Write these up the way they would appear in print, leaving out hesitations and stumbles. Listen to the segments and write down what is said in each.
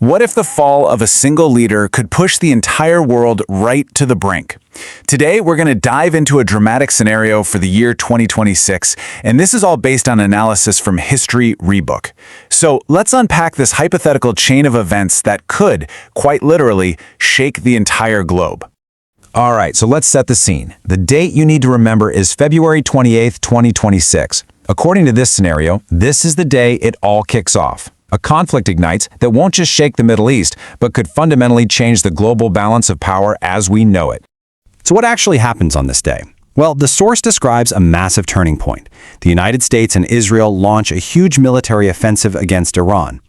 What if the fall of a single leader could push the entire world right to the brink? Today, we're going to dive into a dramatic scenario for the year 2026, and this is all based on analysis from History Rebook. So let's unpack this hypothetical chain of events that could, quite literally, shake the entire globe. All right, so let's set the scene. The date you need to remember is February 28th, 2026. According to this scenario, this is the day it all kicks off. A conflict ignites that won't just shake the Middle East, but could fundamentally change the global balance of power as we know it. So what actually happens on this day? Well, the source describes a massive turning point. The United States and Israel launch a huge military offensive against Iran.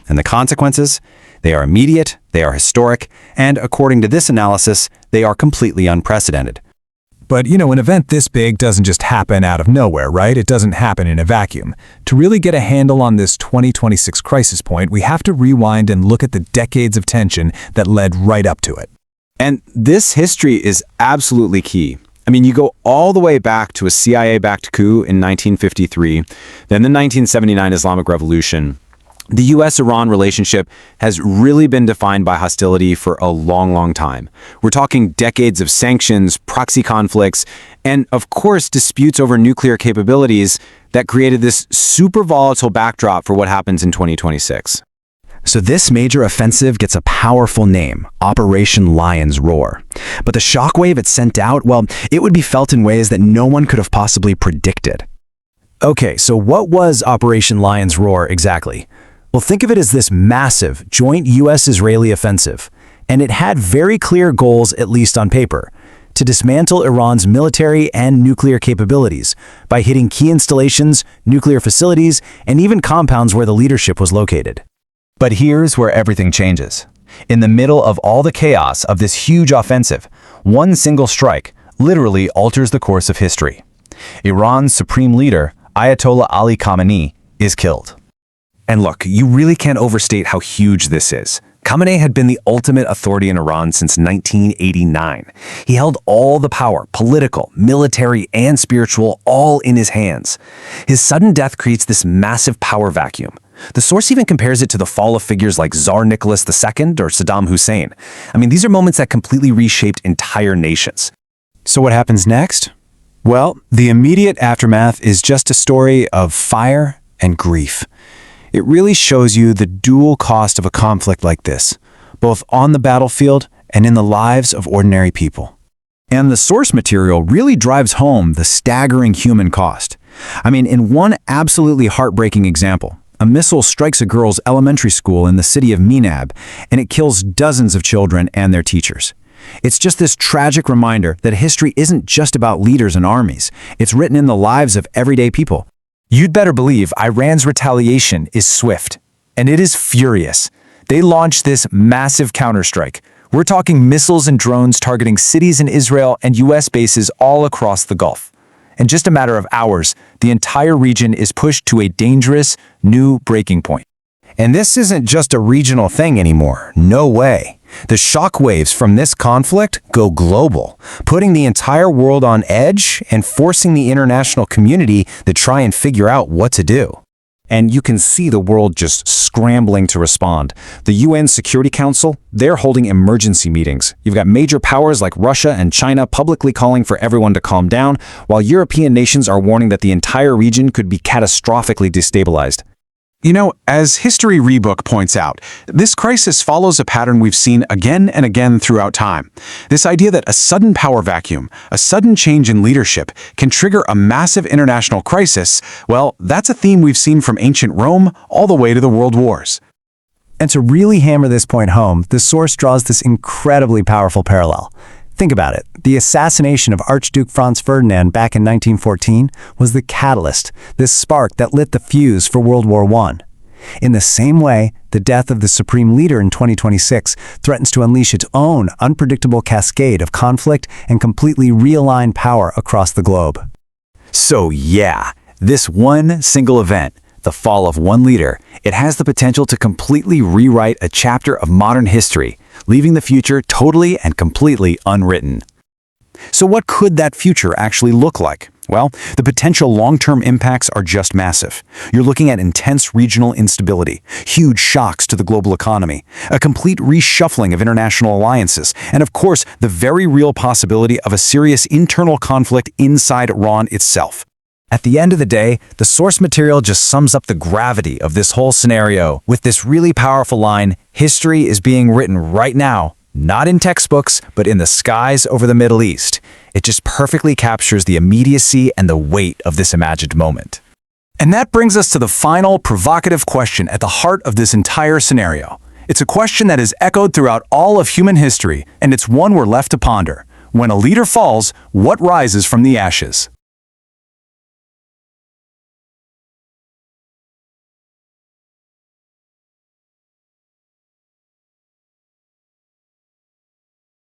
And the consequences? They are immediate, they are historic, and according to this analysis, they are completely unprecedented. But, an event this big doesn't just happen out of nowhere, right? It doesn't happen in a vacuum. To really get a handle on this 2026 crisis point, we have to rewind and look at the decades of tension that led right up to it. And this history is absolutely key. You go all the way back to a CIA-backed coup in 1953, then the 1979 Islamic Revolution. The U.S.-Iran relationship has really been defined by hostility for a long, long time. We're talking decades of sanctions, proxy conflicts, and, of course, disputes over nuclear capabilities that created this super volatile backdrop for what happens in 2026. So this major offensive gets a powerful name, Operation Lion's Roar. But the shockwave it sent out, well, it would be felt in ways that no one could have possibly predicted. Okay, so what was Operation Lion's Roar exactly? Well, think of it as this massive joint U.S.-Israeli offensive, and it had very clear goals, at least on paper, to dismantle Iran's military and nuclear capabilities by hitting key installations, nuclear facilities, and even compounds where the leadership was located. But here's where everything changes. In the middle of all the chaos of this huge offensive, one single strike literally alters the course of history. Iran's supreme leader, Ayatollah Ali Khamenei, is killed. And look, you really can't overstate how huge this is. Khamenei had been the ultimate authority in Iran since 1989. He held all the power, political, military, and spiritual, all in his hands. His sudden death creates this massive power vacuum. The source even compares it to the fall of figures like Tsar Nicholas II or Saddam Hussein. These are moments that completely reshaped entire nations. So what happens next? Well, the immediate aftermath is just a story of fire and grief. It really shows you the dual cost of a conflict like this, both on the battlefield and in the lives of ordinary people. And the source material really drives home the staggering human cost. In one absolutely heartbreaking example, a missile strikes a girls' elementary school in the city of Minab, and it kills dozens of children and their teachers. It's just this tragic reminder that history isn't just about leaders and armies. It's written in the lives of everyday people. You'd better believe Iran's retaliation is swift, and it is furious. They launched this massive counterstrike. We're talking missiles and drones targeting cities in Israel and U.S. bases all across the Gulf. In just a matter of hours, the entire region is pushed to a dangerous, new breaking point. And this isn't just a regional thing anymore. No way. The shockwaves from this conflict go global, putting the entire world on edge and forcing the international community to try and figure out what to do. And you can see the world just scrambling to respond. The UN Security Council, they're holding emergency meetings. You've got major powers like Russia and China publicly calling for everyone to calm down, while European nations are warning that the entire region could be catastrophically destabilized. As History Rebook points out, this crisis follows a pattern we've seen again and again throughout time. This idea that a sudden power vacuum, a sudden change in leadership, can trigger a massive international crisis, well, that's a theme we've seen from ancient Rome all the way to the World Wars. And to really hammer this point home, the source draws this incredibly powerful parallel. Think about it. The assassination of Archduke Franz Ferdinand back in 1914 was the catalyst, this spark that lit the fuse for World War I. In the same way, the death of the supreme leader in 2026 threatens to unleash its own unpredictable cascade of conflict and completely realign power across the globe. So yeah, this one single event, the fall of one leader, it has the potential to completely rewrite a chapter of modern history, leaving the future totally and completely unwritten. So what could that future actually look like? Well, the potential long-term impacts are just massive. You're looking at intense regional instability, huge shocks to the global economy, a complete reshuffling of international alliances, and of course, the very real possibility of a serious internal conflict inside Iran itself. At the end of the day, the source material just sums up the gravity of this whole scenario with this really powerful line, "History is being written right now, not in textbooks, but in the skies over the Middle East." It just perfectly captures the immediacy and the weight of this imagined moment. And that brings us to the final provocative question at the heart of this entire scenario. It's a question that has echoed throughout all of human history, and it's one we're left to ponder. When a leader falls, what rises from the ashes?